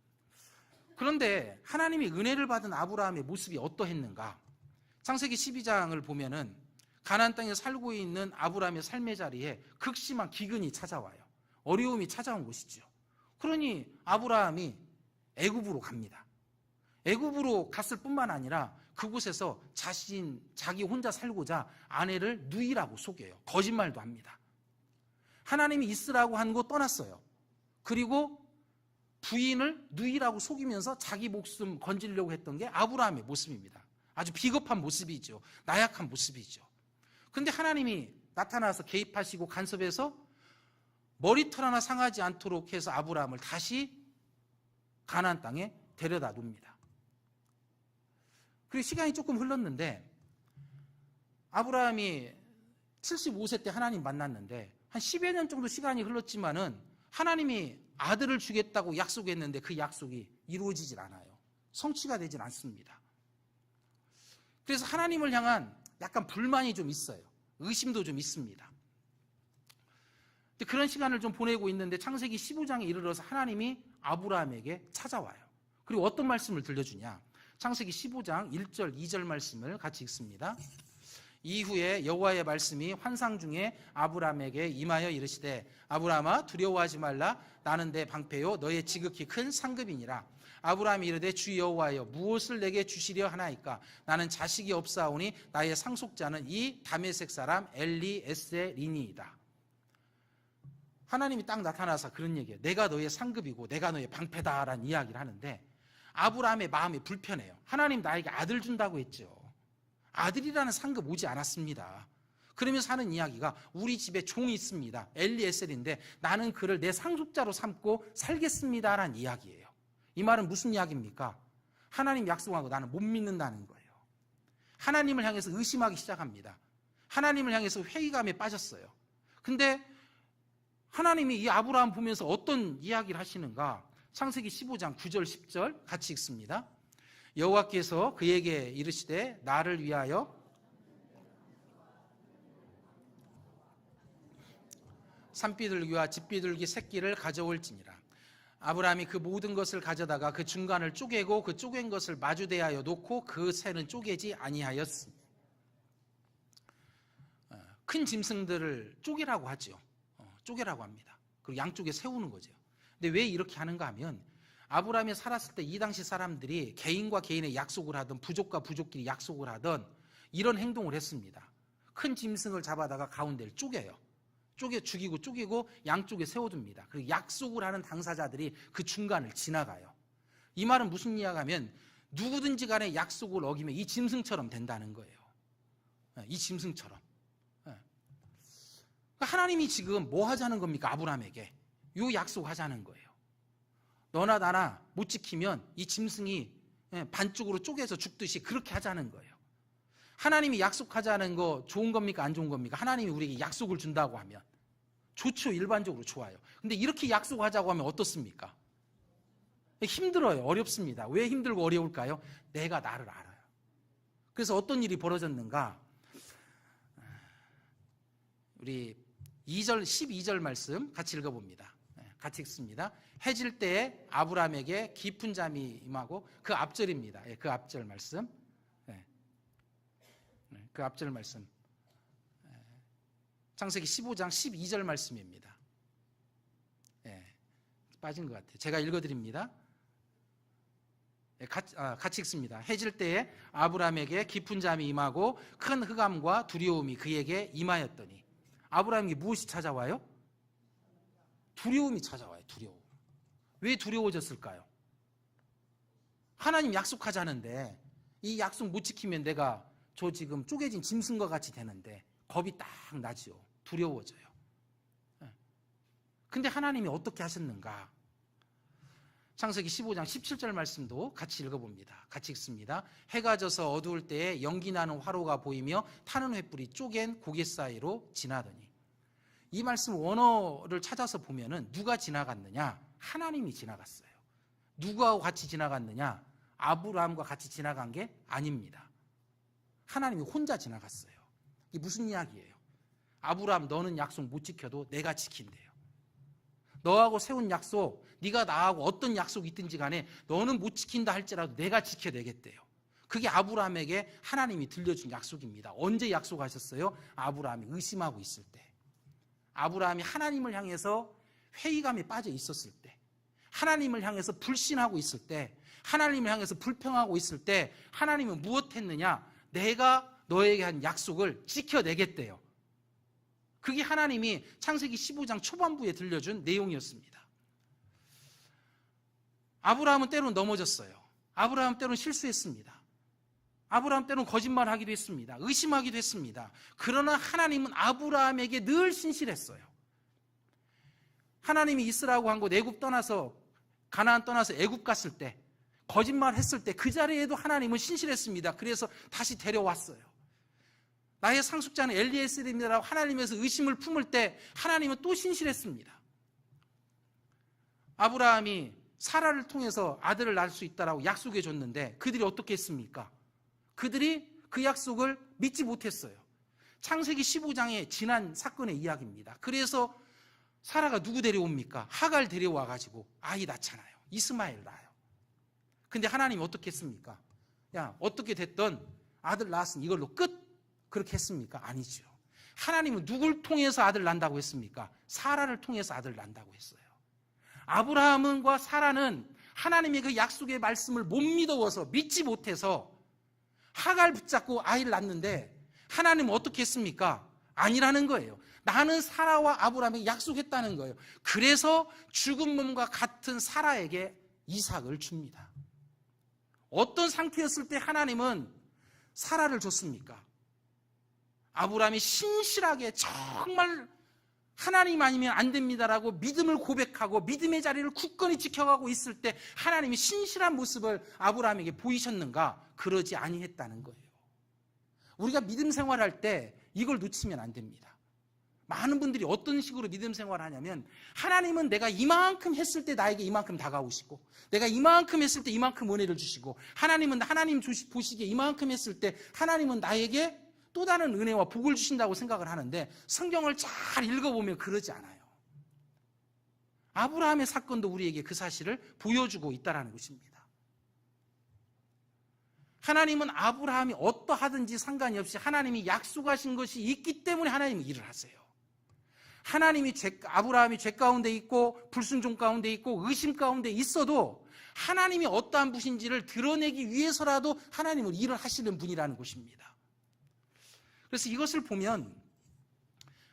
그런데 하나님의 은혜를 받은 아브라함의 모습이 어떠했는가? 창세기 12장을 보면은 가나안 땅에 살고 있는 아브라함의 삶의 자리에 극심한 기근이 찾아와요. 어려움이 찾아온 것이죠. 그러니 아브라함이 애굽으로 갑니다. 애굽으로 갔을 뿐만 아니라 그곳에서 자기 혼자 살고자 아내를 누이라고 속여요. 거짓말도 합니다. 하나님이 있으라고 한 곳 떠났어요. 그리고 부인을 누이라고 속이면서 자기 목숨 건지려고 했던 게 아브라함의 모습입니다. 아주 비겁한 모습이죠. 나약한 모습이죠. 그런데 하나님이 나타나서 개입하시고 간섭해서 머리털 하나 상하지 않도록 해서 아브라함을 다시 가나안 땅에 데려다 놉니다. 그리고 시간이 조금 흘렀는데 아브라함이 75세 때 하나님 만났는데 한 10여 년 정도 시간이 흘렀지만은 하나님이 아들을 주겠다고 약속했는데 그 약속이 이루어지질 않아요. 성취가 되질 않습니다. 그래서 하나님을 향한 약간 불만이 좀 있어요. 의심도 좀 있습니다. 그런 시간을 좀 보내고 있는데 창세기 15장에 이르러서 하나님이 아브라함에게 찾아와요. 그리고 어떤 말씀을 들려주냐? 창세기 15장 1절 2절 말씀을 같이 읽습니다. 이후에 여호와의 말씀이 환상 중에 아브라함에게 임하여 이르시되 아브라함아 두려워하지 말라. 나는 내 방패요 너의 지극히 큰 상급이니라. 아브라함이 이르되 주 여호와여 무엇을 내게 주시려 하나이까? 나는 자식이 없사오니 나의 상속자는 이 다메섹 사람 엘리에셀이니이다. 하나님이 딱 나타나서 그런 얘기예요. 내가 너의 상급이고 내가 너의 방패다라는 이야기를 하는데 아브라함의 마음이 불편해요. 하나님 나에게 아들 준다고 했죠. 아들이라는 상급 오지 않았습니다. 그러면서 하는 이야기가 우리 집에 종이 있습니다. 엘리에셀인데 나는 그를 내 상속자로 삼고 살겠습니다라는 이야기예요. 이 말은 무슨 이야기입니까? 하나님 약속한 거 나는 못 믿는다는 거예요. 하나님을 향해서 의심하기 시작합니다. 하나님을 향해서 회의감에 빠졌어요. 근데 하나님이 이 아브라함 보면서 어떤 이야기를 하시는가? 창세기 15장 9절 10절 같이 읽습니다. 여호와께서 그에게 이르시되 나를 위하여 산비둘기와 집비둘기 새끼를 가져올지니라. 아브라함이 그 모든 것을 가져다가 그 중간을 쪼개고 그 쪼갠 것을 마주대하여 놓고 그 새는 쪼개지 아니하였으니. 큰 짐승들을 쪼개라고 하죠. 쪼개라고 합니다. 그리고 양쪽에 세우는 거죠. 근데 왜 이렇게 하는가 하면 아브라함이 살았을 때 이 당시 사람들이 개인과 개인의 약속을 하던 부족과 부족끼리 약속을 하던 이런 행동을 했습니다. 큰 짐승을 잡아다가 가운데를 쪼개요. 죽이고 양쪽에 세워둡니다. 그리고 약속을 하는 당사자들이 그 중간을 지나가요. 이 말은 무슨 이야기냐면 누구든지 간에 약속을 어기면 이 짐승처럼 된다는 거예요. 이 짐승처럼. 하나님이 지금 뭐 하자는 겁니까? 아브라함에게 요 약속하자는 거예요. 너나 나나 못 지키면 이 짐승이 반쪽으로 쪼개서 죽듯이 그렇게 하자는 거예요. 하나님이 약속하자는 거 좋은 겁니까? 안 좋은 겁니까? 하나님이 우리에게 약속을 준다고 하면 좋죠. 일반적으로 좋아요. 근데 이렇게 약속하자고 하면 어떻습니까? 힘들어요. 어렵습니다. 왜 힘들고 어려울까요? 내가 나를 알아요. 그래서 어떤 일이 벌어졌는가? 우리 12절 말씀 같이 읽어봅니다. 같이 읽습니다. 해질 때에 아브라함에게 깊은 잠이 임하고, 그 앞절입니다. 그 앞절 말씀. 그 앞절 말씀. 창세기 15장 12절 말씀입니다. 빠진 것 같아요. 제가 읽어드립니다. 같이 읽습니다. 해질 때에 아브라함에게 깊은 잠이 임하고 큰 흑암과 두려움이 그에게 임하였더니. 아브라함에게 무엇이 찾아와요? 두려움이 찾아와요. 두려움. 왜 두려워졌을까요? 하나님 약속하자는데 이 약속 못 지키면 내가 저 지금 쪼개진 짐승과 같이 되는데 겁이 딱 나지요. 두려워져요. 근데 하나님이 어떻게 하셨는가? 창세기 15장 17절 말씀도 같이 읽어봅니다. 같이 읽습니다. 해가 져서 어두울 때에 연기 나는 화로가 보이며 타는 횃불이 쪼갠 고개 사이로 지나더니. 이 말씀 원어를 찾아서 보면은 누가 지나갔느냐? 하나님이 지나갔어요. 누구하고 같이 지나갔느냐? 아브라함과 같이 지나간 게 아닙니다. 하나님이 혼자 지나갔어요. 이게 무슨 이야기예요? 아브라함, 너는 약속 못 지켜도 내가 지킨대요. 너하고 세운 약속, 네가 나하고 어떤 약속이 있든지 간에 너는 못 지킨다 할지라도 내가 지켜내겠대요. 그게 아브라함에게 하나님이 들려준 약속입니다. 언제 약속하셨어요? 아브라함이 의심하고 있을 때, 아브라함이 하나님을 향해서 회의감에 빠져 있었을 때, 하나님을 향해서 불신하고 있을 때, 하나님을 향해서 불평하고 있을 때 하나님은 무엇했느냐? 내가 너에게 한 약속을 지켜내겠대요. 그게 하나님이 창세기 15장 초반부에 들려준 내용이었습니다. 아브라함은 때로는 넘어졌어요. 아브라함은 때로는 실수했습니다. 아브라함 때로는 거짓말하기도 했습니다. 의심하기도 했습니다. 그러나 하나님은 아브라함에게 늘 신실했어요. 하나님이 있으라고 한 곳 애굽 떠나서 가나안 떠나서 애굽 갔을 때, 거짓말했을 때 그 자리에도 하나님은 신실했습니다. 그래서 다시 데려왔어요. 나의 상속자는 엘리에셀입니다라고 하나님에서 의심을 품을 때 하나님은 또 신실했습니다. 아브라함이 사라를 통해서 아들을 낳을 수 있다라고 약속해 줬는데 그들이 어떻게 했습니까? 그들이 그 약속을 믿지 못했어요. 창세기 15장에 지난 사건의 이야기입니다. 그래서 사라가 누구 데려옵니까? 하갈 데려와 가지고 아이 낳잖아요. 이스마엘 낳아요. 근데 하나님이 어떻게 했습니까? 야, 어떻게 됐던 아들 낳았으니 이걸로 끝! 그렇게 했습니까? 아니죠. 하나님은 누굴 통해서 아들 낳는다고 했습니까? 사라를 통해서 아들 낳는다고 했어요. 아브라함과 사라는 하나님의 그 약속의 말씀을 못 믿어서, 믿지 못해서 하갈 붙잡고 아이를 낳는데 하나님은 어떻게 했습니까? 아니라는 거예요. 나는 사라와 아브라함에게 약속했다는 거예요. 그래서 죽은 몸과 같은 사라에게 이삭을 줍니다. 어떤 상태였을 때 하나님은 사라를 줬습니까? 아브라함이 신실하게 정말 하나님 아니면 안 됩니다라고 믿음을 고백하고 믿음의 자리를 굳건히 지켜가고 있을 때 하나님이 신실한 모습을 아브라함에게 보이셨는가? 그러지 아니했다는 거예요. 우리가 믿음 생활할 때 이걸 놓치면 안 됩니다. 많은 분들이 어떤 식으로 믿음 생활을 하냐면, 하나님은 내가 이만큼 했을 때 나에게 이만큼 다가오시고, 내가 이만큼 했을 때 이만큼 은혜를 주시고, 하나님은 하나님 보시기에 이만큼 했을 때 하나님은 나에게 또 다른 은혜와 복을 주신다고 생각을 하는데, 성경을 잘 읽어보면 그러지 않아요. 아브라함의 사건도 우리에게 그 사실을 보여주고 있다는 것입니다. 하나님은 아브라함이 어떠하든지 상관이 없이 하나님이 약속하신 것이 있기 때문에 하나님은 일을 하세요. 하나님이 아브라함이 죄 가운데 있고 불순종 가운데 있고 의심 가운데 있어도 하나님이 어떠한 분인지를 드러내기 위해서라도 하나님은 일을 하시는 분이라는 것입니다. 그래서 이것을 보면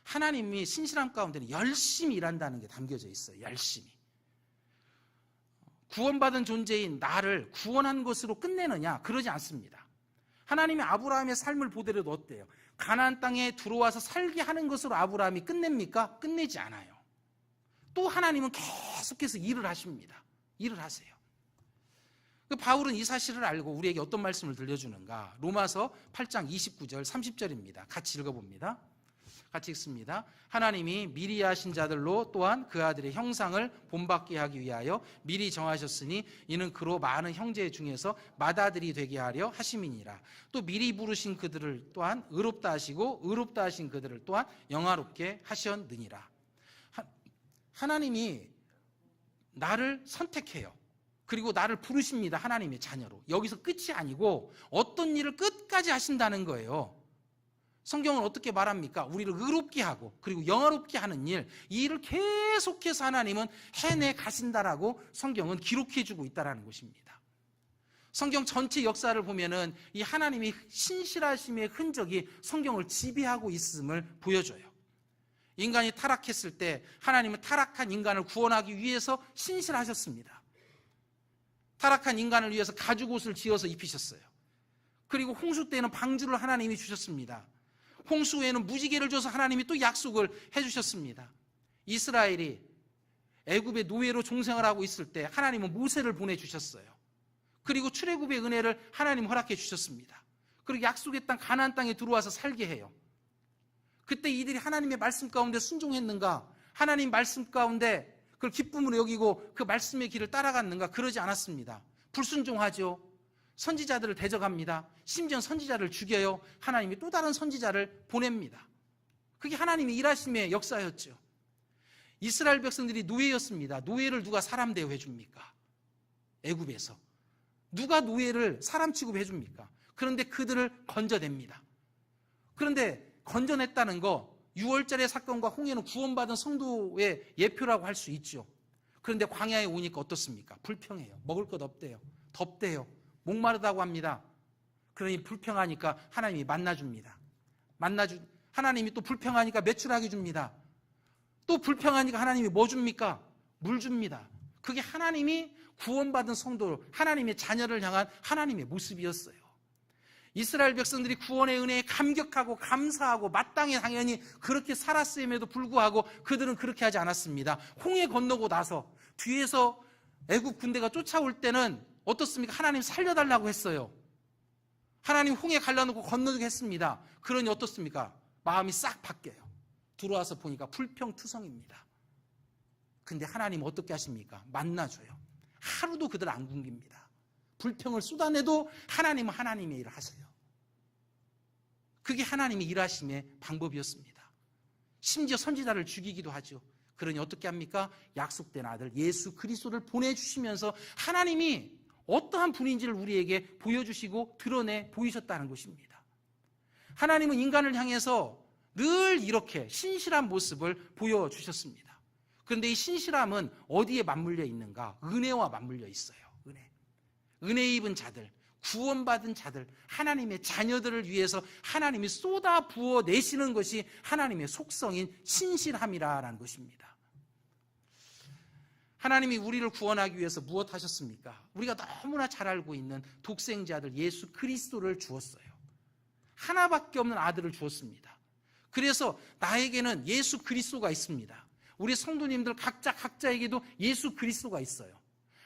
하나님이 신실함 가운데는 열심히 일한다는 게 담겨져 있어요. 열심히. 구원받은 존재인 나를 구원한 것으로 끝내느냐? 그러지 않습니다. 하나님이 아브라함의 삶을 보더라도 어때요? 가나안 땅에 들어와서 살게 하는 것으로 아브라함이 끝냅니까? 끝내지 않아요. 또 하나님은 계속해서 일을 하십니다. 일을 하세요. 바울은 이 사실을 알고 우리에게 어떤 말씀을 들려주는가? 로마서 8장 29절 30절입니다. 같이 읽어봅니다. 같이 읽습니다. 하나님이 미리 하신 자들로 또한 그 아들의 형상을 본받게 하기 위하여 미리 정하셨으니 이는 그로 많은 형제 중에서 맏아들이 되게 하려 하심이니라. 또 미리 부르신 그들을 또한 의롭다 하시고 의롭다 하신 그들을 또한 영화롭게 하셨느니라. 하나님이 나를 선택해요. 그리고 나를 부르십니다. 하나님의 자녀로. 여기서 끝이 아니고 어떤 일을 끝까지 하신다는 거예요. 성경은 어떻게 말합니까? 우리를 의롭게 하고 그리고 영화롭게 하는 일, 이 일을 계속해서 하나님은 해내 가신다라고 성경은 기록해주고 있다는 것입니다. 성경 전체 역사를 보면은 이 하나님의 신실하심의 흔적이 성경을 지배하고 있음을 보여줘요. 인간이 타락했을 때 하나님은 타락한 인간을 구원하기 위해서 신실하셨습니다. 타락한 인간을 위해서 가죽옷을 지어서 입히셨어요. 그리고 홍수 때는 방주를 하나님이 주셨습니다. 홍수 후에는 무지개를 줘서 하나님이 또 약속을 해주셨습니다. 이스라엘이 애굽의 노예로 종생을 하고 있을 때 하나님은 모세를 보내주셨어요. 그리고 출애굽의 은혜를 하나님 허락해 주셨습니다. 그리고 약속의 땅 가나안 땅에 들어와서 살게 해요. 그때 이들이 하나님의 말씀 가운데 순종했는가? 하나님 말씀 가운데 그걸 기쁨으로 여기고 그 말씀의 길을 따라갔는가? 그러지 않았습니다. 불순종하죠. 선지자들을 대적합니다. 심지어 선지자를 죽여요. 하나님이 또 다른 선지자를 보냅니다. 그게 하나님의 일하심의 역사였죠. 이스라엘 백성들이 노예였습니다. 노예를 누가 사람 대우해 줍니까? 애굽에서. 누가 노예를 사람 취급해 줍니까? 그런데 그들을 건져냅니다. 그런데 건져냈다는 거, 6월절의 사건과 홍해는 구원받은 성도의 예표라고 할 수 있죠. 그런데 광야에 오니까 어떻습니까? 불평해요. 먹을 것 없대요. 덥대요. 목마르다고 합니다. 그러니 불평하니까 하나님이 만나줍니다. 하나님이 또 불평하니까 메추라기 줍니다. 또 불평하니까 하나님이 뭐 줍니까? 물 줍니다. 그게 하나님이 구원받은 성도, 하나님의 자녀를 향한 하나님의 모습이었어요. 이스라엘 백성들이 구원의 은혜에 감격하고 감사하고 마땅히 당연히 그렇게 살았음에도 불구하고 그들은 그렇게 하지 않았습니다. 홍해 건너고 나서 뒤에서 애굽 군대가 쫓아올 때는 어떻습니까? 하나님 살려달라고 했어요. 하나님 홍해 갈라놓고 건너게 했습니다. 그러니 어떻습니까? 마음이 싹 바뀌어요. 들어와서 보니까 불평투성입니다. 근데 하나님 어떻게 하십니까? 만나줘요. 하루도 그들 안 굶깁니다. 불평을 쏟아내도 하나님은 하나님의 일을 하세요. 그게 하나님의 일하심의 방법이었습니다. 심지어 선지자를 죽이기도 하죠. 그러니 어떻게 합니까? 약속된 아들 예수 그리스도를 보내주시면서 하나님이 어떠한 분인지를 우리에게 보여주시고 드러내 보이셨다는 것입니다. 하나님은 인간을 향해서 늘 이렇게 신실한 모습을 보여주셨습니다. 그런데 이 신실함은 어디에 맞물려 있는가? 은혜와 맞물려 있어요. 은혜 입은 자들, 구원받은 자들, 하나님의 자녀들을 위해서 하나님이 쏟아 부어 내시는 것이 하나님의 속성인 신실함이라는 것입니다. 하나님이 우리를 구원하기 위해서 무엇 하셨습니까? 우리가 너무나 잘 알고 있는 독생자 아들 예수 그리스도를 주었어요. 하나밖에 없는 아들을 주었습니다. 그래서 나에게는 예수 그리스도가 있습니다. 우리 성도님들 각자에게도 예수 그리스도가 있어요.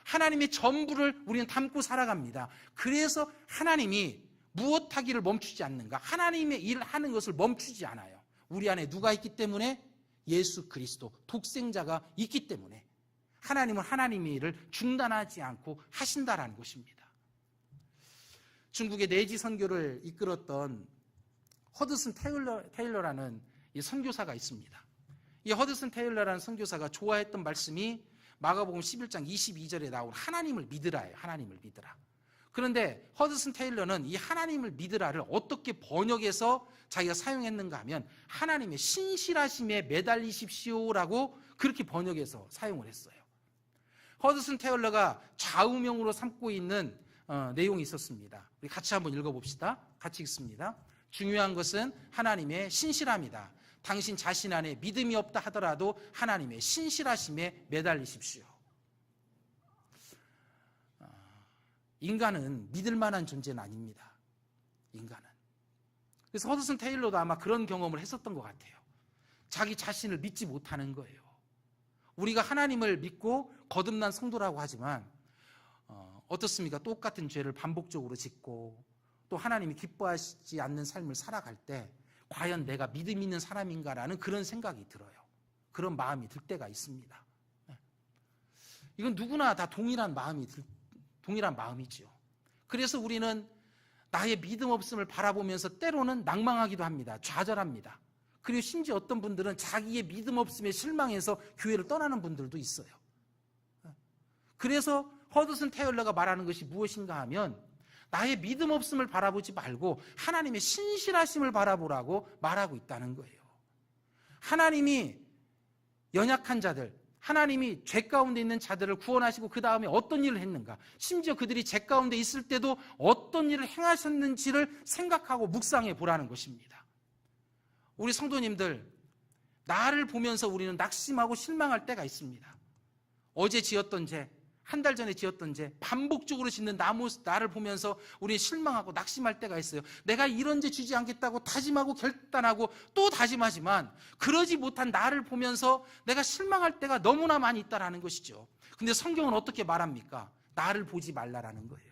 하나님의 전부를 우리는 담고 살아갑니다. 그래서 하나님이 무엇 하기를 멈추지 않는가? 하나님의 일을 하는 것을 멈추지 않아요. 우리 안에 누가 있기 때문에? 예수 그리스도 독생자가 있기 때문에 하나님은 하나님의 일을 중단하지 않고 하신다라는 것입니다. 중국의 내지 선교를 이끌었던 허드슨 테일러라는 이 선교사가 있습니다. 이 허드슨 테일러라는 선교사가 좋아했던 말씀이 마가복음 11장 22절에 나온 하나님을 믿으라예요. 하나님을 믿으라. 그런데 허드슨 테일러는 이 하나님을 믿으라를 어떻게 번역해서 자기가 사용했는가 하면 하나님의 신실하심에 매달리십시오라고 그렇게 번역해서 사용을 했어요. 허드슨 테일러가 좌우명으로 삼고 있는 내용이 있었습니다. 우리 같이 한번 읽어봅시다. 같이 읽습니다. 중요한 것은 하나님의 신실함이다. 당신 자신 안에 믿음이 없다 하더라도 하나님의 신실하심에 매달리십시오. 인간은 믿을 만한 존재는 아닙니다. 인간은. 그래서 허드슨 테일러도 아마 그런 경험을 했었던 것 같아요. 자기 자신을 믿지 못하는 거예요. 우리가 하나님을 믿고 거듭난 성도라고 하지만 어떻습니까? 똑같은 죄를 반복적으로 짓고 또 하나님이 기뻐하시지 않는 삶을 살아갈 때 과연 내가 믿음 있는 사람인가라는 그런 생각이 들어요. 그런 마음이 들 때가 있습니다. 이건 누구나 다 동일한 마음이죠. 그래서 우리는 나의 믿음 없음을 바라보면서 때로는 낭망하기도 합니다. 좌절합니다. 그리고 심지어 어떤 분들은 자기의 믿음 없음에 실망해서 교회를 떠나는 분들도 있어요. 그래서 허드슨 테일러가 말하는 것이 무엇인가 하면 나의 믿음 없음을 바라보지 말고 하나님의 신실하심을 바라보라고 말하고 있다는 거예요. 하나님이 연약한 자들, 하나님이 죄 가운데 있는 자들을 구원하시고 그 다음에 어떤 일을 했는가, 심지어 그들이 죄 가운데 있을 때도 어떤 일을 행하셨는지를 생각하고 묵상해 보라는 것입니다. 우리 성도님들, 나를 보면서 우리는 낙심하고 실망할 때가 있습니다. 어제 지었던 죄, 한 달 전에 지었던 죄, 반복적으로 짓는 나를 보면서 우리는 실망하고 낙심할 때가 있어요. 내가 이런 죄 지지 않겠다고 다짐하고 결단하고 또 다짐하지만 그러지 못한 나를 보면서 내가 실망할 때가 너무나 많이 있다라는 것이죠. 근데 성경은 어떻게 말합니까? 나를 보지 말라라는 거예요.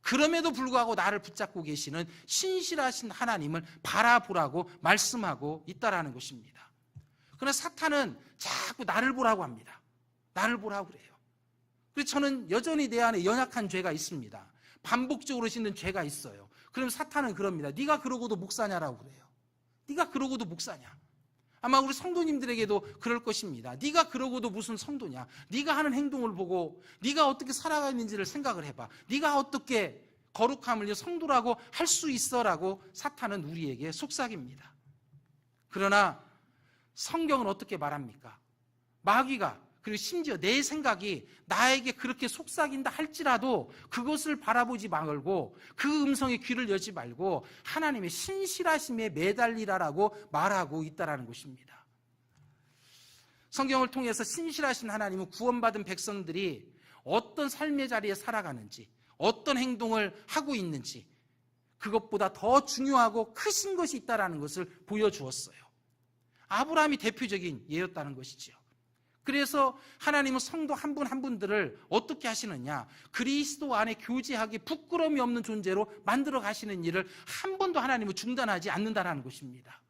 그럼에도 불구하고 나를 붙잡고 계시는 신실하신 하나님을 바라보라고 말씀하고 있다라는 것입니다. 그러나 사탄은 자꾸 나를 보라고 합니다. 나를 보라고 그래요. 그래서 저는 여전히 내 안에 연약한 죄가 있습니다. 반복적으로 짓는 죄가 있어요. 그럼 사탄은 그럽니다. 네가 그러고도 목사냐라고 그래요. 네가 그러고도 목사냐. 아마 우리 성도님들에게도 그럴 것입니다. 네가 그러고도 무슨 성도냐. 네가 하는 행동을 보고 네가 어떻게 살아가는지를 생각을 해봐. 네가 어떻게 거룩함을 성도라고 할 수 있어라고 사탄은 우리에게 속삭입니다. 그러나 성경은 어떻게 말합니까? 마귀가, 그리고 심지어 내 생각이 나에게 그렇게 속삭인다 할지라도 그것을 바라보지 말고 그 음성에 귀를 열지 말고 하나님의 신실하심에 매달리라라고 말하고 있다는 것입니다. 성경을 통해서 신실하신 하나님은 구원받은 백성들이 어떤 삶의 자리에 살아가는지, 어떤 행동을 하고 있는지 그것보다 더 중요하고 크신 것이 있다는 것을 보여주었어요. 아브라함이 대표적인 예였다는 것이지요. 그래서 하나님은 성도 한 분 한 분들을 어떻게 하시느냐, 그리스도 안에 교제하기 부끄러움이 없는 존재로 만들어 가시는 일을 한 번도 하나님은 중단하지 않는다는 것입니다.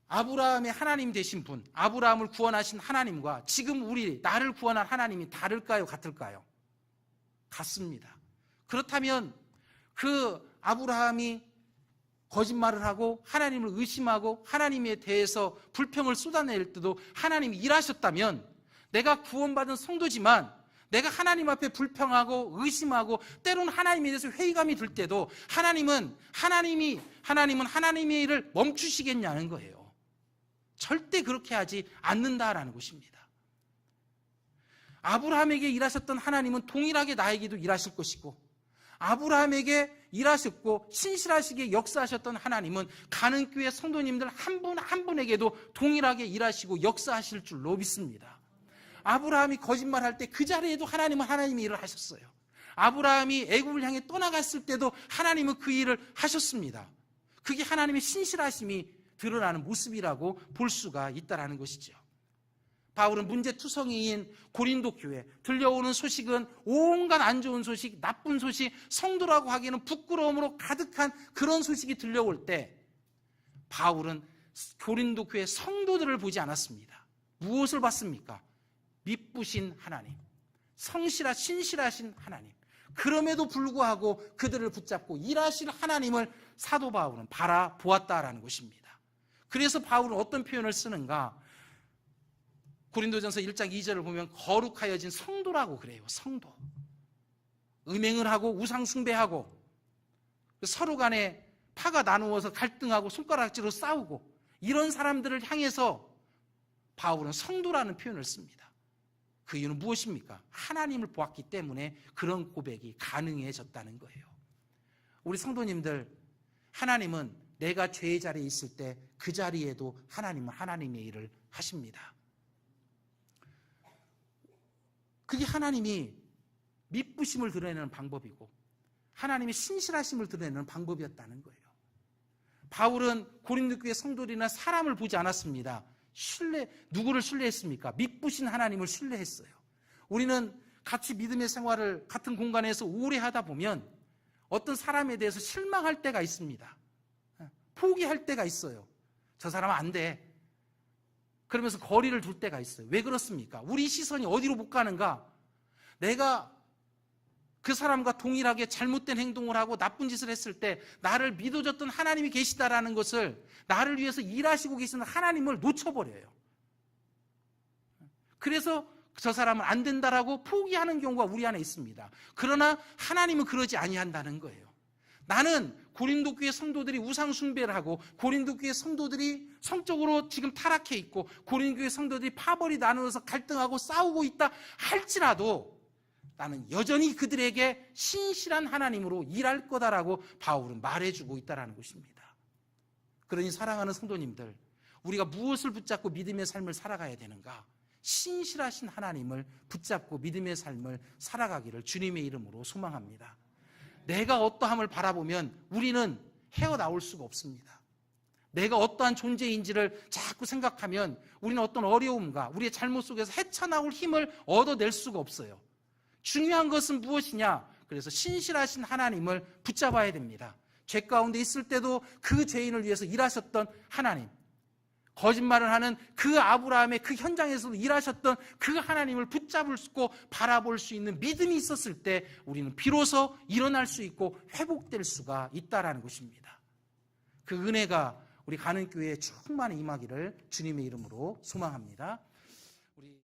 아브라함의 하나님 되신 분, 아브라함을 구원하신 하나님과 지금 나를 구원한 하나님이 다를까요? 같을까요? 같습니다. 그렇다면 그 아브라함이 거짓말을 하고 하나님을 의심하고 하나님에 대해서 불평을 쏟아낼 때도 하나님이 일하셨다면, 내가 구원받은 성도지만 내가 하나님 앞에 불평하고 의심하고 때로는 하나님에 대해서 회의감이 들 때도 하나님은 하나님의 일을 멈추시겠냐는 거예요. 절대 그렇게 하지 않는다라는 것입니다. 아브라함에게 일하셨던 하나님은 동일하게 나에게도 일하실 것이고, 아브라함에게 일하셨고 신실하시게 역사하셨던 하나님은 가는교회 성도님들 한 분 한 분에게도 동일하게 일하시고 역사하실 줄로 믿습니다. 아브라함이 거짓말할 때 그 자리에도 하나님은 하나님의 일을 하셨어요. 아브라함이 애굽을 향해 떠나갔을 때도 하나님은 그 일을 하셨습니다. 그게 하나님의 신실하심이 드러나는 모습이라고 볼 수가 있다는 것이죠. 바울은 문제투성이인 고린도 교회, 들려오는 소식은 온갖 안 좋은 소식, 나쁜 소식, 성도라고 하기에는 부끄러움으로 가득한 그런 소식이 들려올 때 바울은 고린도 교회 성도들을 보지 않았습니다. 무엇을 봤습니까? 미쁘신 하나님, 신실하신 하나님, 그럼에도 불구하고 그들을 붙잡고 일하실 하나님을 사도 바울은 바라보았다라는 것입니다. 그래서 바울은 어떤 표현을 쓰는가? 고린도전서 1장 2절을 보면 거룩하여진 성도라고 그래요. 성도. 음행을 하고 우상 숭배하고 서로 간에 파가 나누어서 갈등하고 손가락질로 싸우고 이런 사람들을 향해서 바울은 성도라는 표현을 씁니다. 그 이유는 무엇입니까? 하나님을 보았기 때문에 그런 고백이 가능해졌다는 거예요. 우리 성도님들, 하나님은 내가 죄의 자리에 있을 때 그 자리에도 하나님은 하나님의 일을 하십니다. 그게 하나님이 미쁘심을 드러내는 방법이고 하나님의 신실하심을 드러내는 방법이었다는 거예요. 바울은 고린도 교회 성도들이나 사람을 보지 않았습니다. 누구를 신뢰했습니까? 미쁘신 하나님을 신뢰했어요. 우리는 같이 믿음의 생활을 같은 공간에서 오래 하다 보면 어떤 사람에 대해서 실망할 때가 있습니다. 포기할 때가 있어요. 저 사람은 안 돼. 그러면서 거리를 둘 때가 있어요. 왜 그렇습니까? 우리 시선이 어디로 못 가는가? 내가 그 사람과 동일하게 잘못된 행동을 하고 나쁜 짓을 했을 때 나를 믿어줬던 하나님이 계시다라는 것을, 나를 위해서 일하시고 계시는 하나님을 놓쳐버려요. 그래서 저 사람은 안 된다라고 포기하는 경우가 우리 안에 있습니다. 그러나 하나님은 그러지 아니한다는 거예요. 나는 고린도 교회 성도들이 우상 숭배를 하고 고린도 교회 성도들이 성적으로 지금 타락해 있고 고린도 교회 성도들이 파벌이 나누어서 갈등하고 싸우고 있다 할지라도 나는 여전히 그들에게 신실한 하나님으로 일할 거다라고 바울은 말해주고 있다는 것입니다. 그러니 사랑하는 성도님들, 우리가 무엇을 붙잡고 믿음의 삶을 살아가야 되는가? 신실하신 하나님을 붙잡고 믿음의 삶을 살아가기를 주님의 이름으로 소망합니다. 내가 어떠함을 바라보면 우리는 헤어나올 수가 없습니다. 내가 어떠한 존재인지를 자꾸 생각하면 우리는 어떤 어려움과 우리의 잘못 속에서 헤쳐나올 힘을 얻어낼 수가 없어요. 중요한 것은 무엇이냐? 그래서 신실하신 하나님을 붙잡아야 됩니다. 죄 가운데 있을 때도 그 죄인을 위해서 일하셨던 하나님, 거짓말을 하는 그 아브라함의 그 현장에서도 일하셨던 그 하나님을 붙잡을 수 있고 바라볼 수 있는 믿음이 있었을 때 우리는 비로소 일어날 수 있고 회복될 수가 있다라는 것입니다. 그 은혜가 우리 가는 교회에 충만히 임하기를 주님의 이름으로 소망합니다.